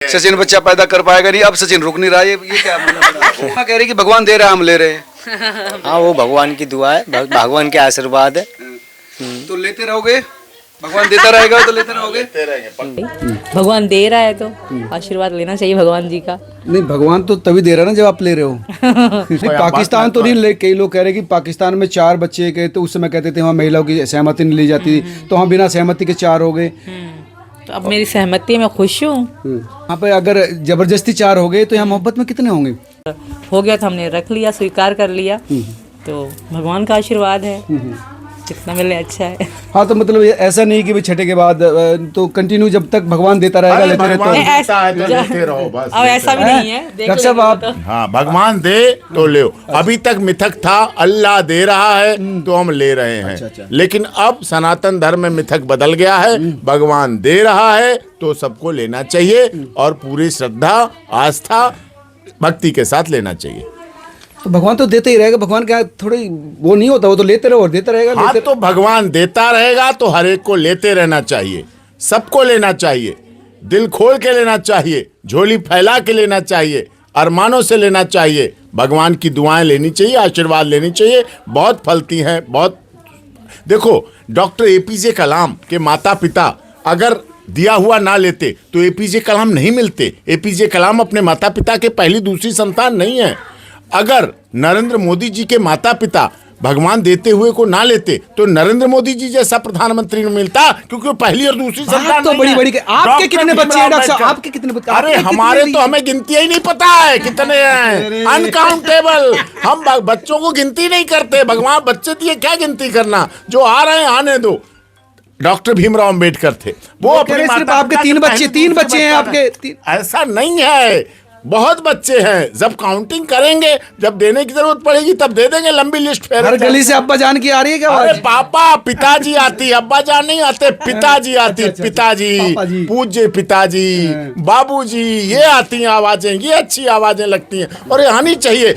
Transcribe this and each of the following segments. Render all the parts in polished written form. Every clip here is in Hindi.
सचिन बच्चा पैदा कर पाएगा नहीं, अब सचिन रुक नहीं रहा, ये क्या मतलब? कह रही कि भगवान दे रहा है हम ले रहे हैं। हाँ वो भगवान की दुआ है, भगवान के आशीर्वाद है। तो लेते रहोगे, भगवान देता रहेगा तो लेते रहोगे। भगवान दे रहा है तो आशीर्वाद लेना चाहिए भगवान जी का। नहीं, भगवान तो तभी दे रहा है ना जब आप ले रहे हो। नहीं, पाकिस्तान तो नहीं ले, कई लोग कह रहे हैं कि पाकिस्तान में 4 बच्चे के, तो उस समय कहते थे वहाँ महिलाओं की सहमति नहीं ली जाती थी, तो वहाँ बिना सहमति के 4 हो गए। तो अब मेरी सहमति है, मैं खुश हूँ। वहाँ पे अगर जबरदस्ती 4 हो गए तो यहाँ मोहब्बत में कितने होंगे? हो गया तो हमने रख लिया, स्वीकार कर लिया, तो भगवान का आशीर्वाद है, जितना मिले अच्छा है। हाँ, तो मतलब ऐसा नहीं कि भाई छठे के बाद तो कंटिन्यू जब तक भगवान देता रहेगा लेते रहते हो। लेते रहो बस। अब ऐसा भी नहीं है, देख डॉक्टर साहब आप हाँ, भगवान दे तो ले। अभी तक मिथक था, अल्लाह दे रहा है तो हम ले रहे हैं। लेकिन अब सनातन धर्म में मिथक बदल गया है, भगवान दे रहा है तो सबको लेना चाहिए और पूरी श्रद्धा, आस्था, भक्ति के साथ लेना चाहिए। तो भगवान तो देते ही रहेगा, भगवान क्या थोड़ी वो नहीं होता, वो तो लेते रहो और देता रहेगा। हाँ, तो भगवान देता रहेगा तो हर एक को लेते रहना चाहिए, सबको लेना चाहिए, दिल खोल के लेना चाहिए, झोली फैला के लेना चाहिए, अरमानों से लेना चाहिए, भगवान की दुआएं लेनी चाहिए, आशीर्वाद लेनी चाहिए। बहुत फलती हैं, बहुत। देखो, डॉक्टर एपीजे कलाम के माता पिता अगर दिया हुआ ना लेते तो एपीजे कलाम नहीं मिलते। एपीजे कलाम अपने माता पिता के पहली दूसरी संतान नहीं है। अगर नरेंद्र मोदी जी के माता पिता भगवान देते हुए को ना लेते तो नरेंद्र मोदी जी जैसा प्रधानमंत्री नहीं मिलता, क्योंकि वो पहली और दूसरी संतान तो नहीं बड़ी है। आपके कितने बच्चे हैं डॉक्टर साहब? आपके कितने बच्चे? अरे हमारे तो हमें गिनती ही नहीं पता है कितने हैं, अनकाउंटेबल। हम बच्चों को गिनती नहीं करते। भगवान बच्चे दिए, क्या गिनती करना, जो आ रहे हैं आने दो। डॉक्टर भीमराव अंबेडकर थे, वो अपने सिर्फ आपके 3 बच्चे हैं आपके। ऐसा नहीं है, बहुत बच्चे हैं। जब काउंटिंग करेंगे, जब देने की जरूरत पड़ेगी तब दे देंगे। लंबी लिस्ट हर गली से अब्बा जान की आ रही है क्या? अरे पापा, पिताजी आती, अब्बा जान नहीं आते, पिताजी आती। पिताजी, पूज्य पिताजी, बाबूजी, ये आती आवाजें, ये अच्छी आवाजें लगती हैं और ये आनी चाहिए।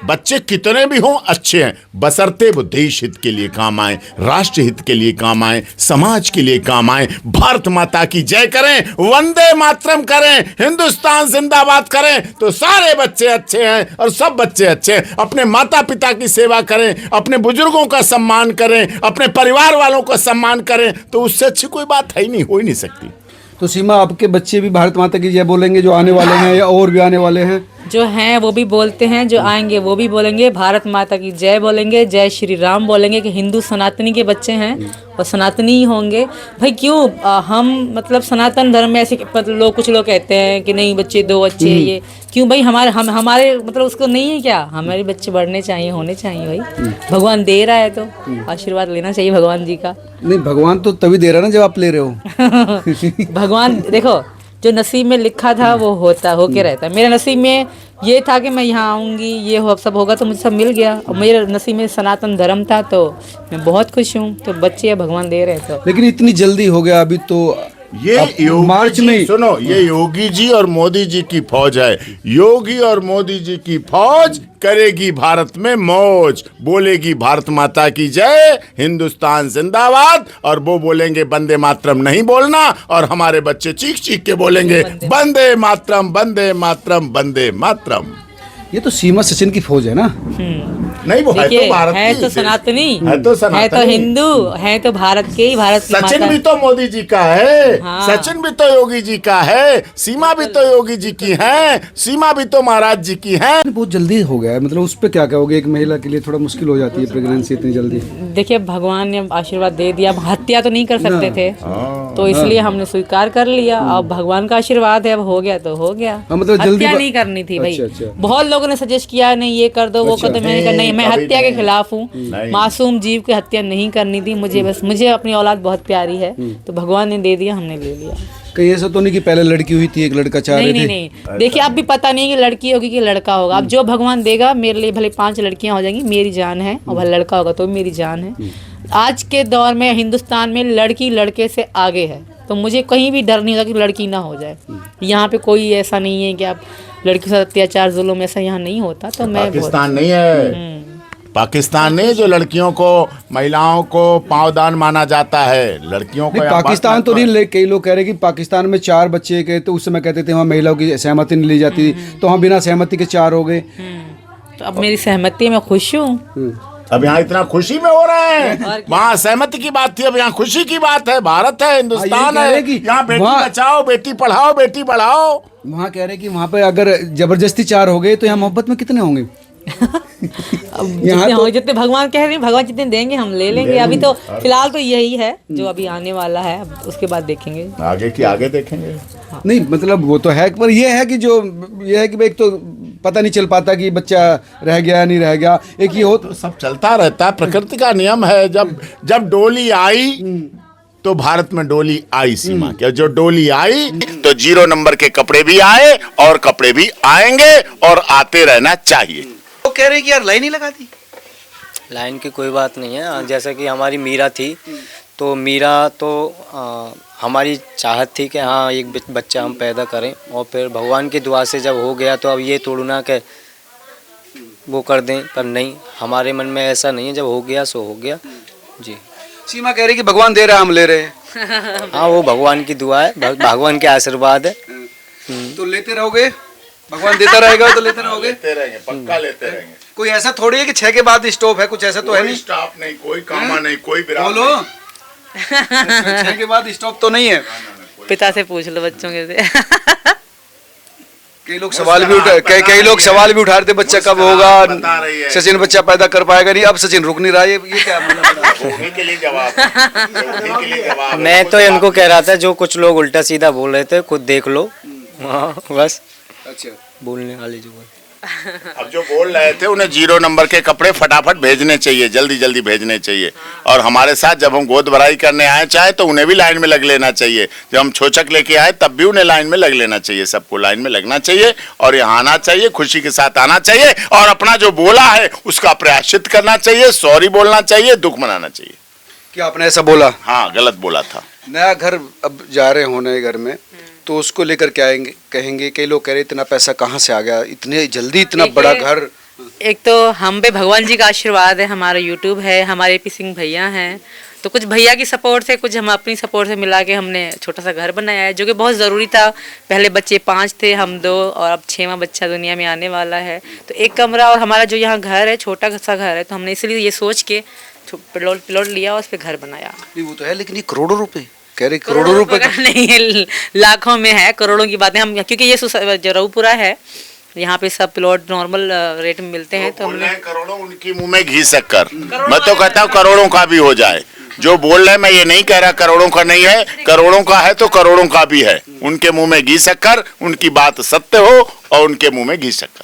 बच्चे कितने भी हों अच्छे हैं, बशर्ते वो देश हित के लिए काम आए, राष्ट्र हित के लिए काम आए, समाज के लिए काम आए। भारत माता की जय करें, वंदे मातरम करें, हिंदुस्तान जिंदाबाद करें, तो सारे बच्चे अच्छे हैं और सब बच्चे अच्छे हैं। अपने माता पिता की सेवा करें, अपने बुजुर्गों का सम्मान करें, अपने परिवार वालों का सम्मान करें, तो उससे अच्छी कोई बात है ही नहीं, हो ही नहीं सकती। तो सीमा, आपके बच्चे भी भारत माता की जय बोलेंगे जो आने वाले हैं, या और भी आने वाले हैं? जो हैं वो भी बोलते हैं, जो आएंगे वो भी बोलेंगे, भारत माता की जय बोलेंगे, जय श्री राम बोलेंगे, कि हिंदू सनातनी के बच्चे हैं और सनातनी ही होंगे। भाई क्यों हम मतलब सनातन धर्म में ऐसे लोग, कुछ लोग कहते हैं कि नहीं बच्चे 2 अच्छे हैं, ये क्यों भाई? हमारे मतलब उसको नहीं है क्या? हमारे बच्चे बढ़ने चाहिए, होने चाहिए भाई। भगवान दे रहा है तो आशीर्वाद लेना चाहिए भगवान जी का। नहीं, भगवान तो तभी दे रहा है ना जब आप ले रहे हो। भगवान देखो, जो नसीब में लिखा था वो होके रहता है। मेरे नसीब में ये था कि मैं यहाँ आऊँगी, ये सब होगा, तो मुझे सब मिल गया। और मेरे नसीब में सनातन धर्म था, तो मैं बहुत खुश हूँ। तो बच्चे भगवान दे रहे तो। लेकिन इतनी जल्दी हो गया अभी तो। ये मार्च में सुनो, ये योगी जी और मोदी जी की फौज है। योगी और मोदी जी की फौज करेगी भारत में मौज, बोलेगी भारत माता की जय, हिंदुस्तान जिंदाबाद, और वो बोलेंगे वंदे मातरम नहीं बोलना, और हमारे बच्चे चीख चीख के बोलेंगे वंदे मातरम, वंदे मातरम, वंदे मातरम। ये तो सीमा सचिन की फौज है ना? नहीं, वो है तो भारत है की, तो सनातनी, है तो सनातनी, है तो हिंदू, है तो भारत के ही, भारत की सचिन माता। भी तो मोदी जी का है, हाँ। सचिन भी तो योगी जी का है, सीमा भी तो योगी जी की है, सीमा भी तो महाराज जी की है। बहुत जल्दी हो गया है, मतलब उस पर क्या कहोगे? एक महिला के लिए थोड़ा मुश्किल हो जाती है प्रेगनेंसी इतनी जल्दी। देखिए, भगवान ने आशीर्वाद दे दिया, हत्या तो नहीं कर सकते थे, तो इसलिए हमने स्वीकार कर लिया। अब भगवान का आशीर्वाद है, अब हो गया तो हो गया। मतलब जल्दी हत्या नहीं करनी थी भाई। अच्छा। बहुत लोगों ने सजेस्ट किया, नहीं ये कर दो, वो कर दो, मैंने कहा नहीं, मैं हत्या के खिलाफ हूँ। मासूम जीव की हत्या नहीं करनी थी मुझे। बस मुझे अपनी औलाद बहुत प्यारी है, तो भगवान ने दे दिया, हमने ले लिया। कहीं ऐसा तो नहीं कि पहले लड़की हुई थी, एक लड़का चाह रहे थे? नहीं। देखिए, अब भी पता नहीं कि लड़की होगी कि लड़का होगा। अब जो भगवान देगा, मेरे लिए भले 5 लड़कियां हो जाएंगी, मेरी जान है, और भले लड़का होगा तो मेरी जान है। आज के दौर में हिंदुस्तान में लड़की लड़के से आगे है, तो मुझे कहीं भी डर नहीं होता कि लड़की ना हो जाए। यहाँ पे कोई ऐसा नहीं है कि आप लड़की के साथ अत्याचार, जुल्म, ऐसा यहाँ नहीं होता। तो मैं पाकिस्तान नहीं है, पाकिस्तान ने जो लड़कियों को महिलाओं को पावदान माना जाता है, लड़कियों को नहीं, यहाँ पाकिस्तान बात तो नहीं, कई लोग कह रहे हैं कि पाकिस्तान में 4 बच्चे के तो उस समय कहते थे वहाँ महिलाओं की सहमति नहीं ली जाती, तो वहाँ बिना सहमति के 4 हो गए। तो अब मेरी सहमति है, मैं खुश हूँ। अब यहाँ इतना खुशी में हो रहा है, वहाँ सहमति की बात थी, अब यहाँ खुशी की बात है। भारत है, हिंदुस्तान कह रहे है, हैं कि यहाँ बेटी वहाँ- बचाओ, बेटी पढ़ाओ, बेटी बढ़ाओ। वहाँ कह रहे हैं कि वहाँ पे अगर जबरदस्ती 4 हो गए तो यहाँ मोहब्बत में कितने होंगे? जितने होंगे, जितने भगवान कह रहे हैं, भगवान जितने देंगे हम ले लेंगे। अभी तो फिलहाल तो यही है जो अभी आने वाला है, अब उसके बाद देखेंगे, आगे की आगे देखेंगे। नहीं मतलब वो तो है, पर ये है कि जो ये है कि एक तो पता नहीं चल पाता कि बच्चा रह गया नहीं रह गया, एक ये हो तो सब चलता रहता है, प्रकृति का नियम है। जब डोली आई तो भारत में डोली आई सीमा के, जो डोली आई तो 0 नंबर के कपड़े भी आए और कपड़े भी आएंगे और आते रहना चाहिए। वो कह रहे हैं कि यार लाइन ही लगा दी। लाइन की कोई बात नहीं है। जैसे कि हमारी मीरा थी, तो मीरा तो हमारी चाहत थी कि हाँ एक बच्चा हम पैदा करें, और फिर भगवान की दुआ से जब हो गया तो अब ये तोड़ू ना कि वो कर दें, पर नहीं, हमारे मन में ऐसा नहीं है, जब हो गया सो हो गया जी। सीमा कह रही कि भगवान दे रहा है, हम ले रहे हैं। हाँ, वो भगवान की दुआ है, भगवान के आशीर्वाद है। तो लेते रहोगे, भगवान देता रहेगा तो लेते रहोगे। लेते रहेंगे, पक्का लेते रहेंगे। कोई ऐसा थोड़ी है कि 6 के बाद स्टॉप है, कुछ ऐसा तो है नहीं। स्टॉप नहीं, कोई कामा नहीं, कोई विराम बोलो 6 के बाद स्टॉप तो नहीं है। पिता से पूछ लो बच्चों के से। कई लोग सवाल भी उठा रहे थे बच्चा कब होगा, बता रही है। सचिन बच्चा पैदा कर पाएगा नहीं, अब सचिन रुक नहीं रहा है, ये क्या उन्हीं के लिए जवाब, उन्हीं के लिए जवाब है। मैं तो इनको कह रहा था, जो कुछ लोग उल्टा सीधा बोल रहे थे खुद देख लो। हाँ बस, अच्छा बोलने वाले जो अब जो बोल रहे थे उन्हें 0 नंबर के कपड़े फटाफट भेजने चाहिए, जल्दी जल्दी भेजने चाहिए। और हमारे साथ जब हम गोद भराई करने आए चाहे तो उन्हें भी लाइन में लग लेना चाहिए। जब हम छोचक लेके आए तब भी उन्हें लाइन में लग लेना चाहिए, सबको लाइन में लगना चाहिए और यहाँ आना चाहिए, खुशी के साथ आना चाहिए और अपना जो बोला है उसका प्रायश्चित करना चाहिए, सॉरी बोलना चाहिए, दुख मनाना चाहिए। क्या आपने ऐसा बोला? हाँ, गलत बोला था। नया घर अब जा रहे हो नए घर में, तो उसको लेकर क्या कहेंगे? कई लोग कह रहे इतना पैसा कहाँ से आ गया, इतने जल्दी इतना बड़ा घर? एक तो हम पे भगवान जी का आशीर्वाद है, हमारा यूट्यूब है, हमारे पी सिंह भैया हैं, तो कुछ भैया की सपोर्ट से, कुछ हम अपनी सपोर्ट से मिला के हमने छोटा सा घर बनाया है, जो कि बहुत ज़रूरी था। पहले बच्चे 5 थे, हम 2, और अब 6वां बच्चा दुनिया में आने वाला है। तो एक कमरा और हमारा जो यहाँ घर है, छोटा सा घर है, तो हमने इसलिए ये सोच के प्लॉट लिया और उस पर घर बनाया। वो तो है, लेकिन ये करोड़ों रुपए कह रहे, करोड़ों रुपए का नहीं है, लाखों में है, करोड़ों की बातें हम, क्योंकि ये जो रऊपुरा है, यहाँ पे सब प्लॉट नॉर्मल रेट में मिलते हैं, तो हमने करोड़ों उनकी मुंह में घी शक्कर, मैं तो कहता हूँ करोड़ों का भी हो जाए। जो बोल रहे हैं, मैं ये नहीं कह रहा करोड़ों का नहीं है, करोड़ों का है तो करोड़ों का भी है। उनके मुंह में घी शक्कर, उनकी बात सत्य हो और उनके मुंह में घी शक्कर।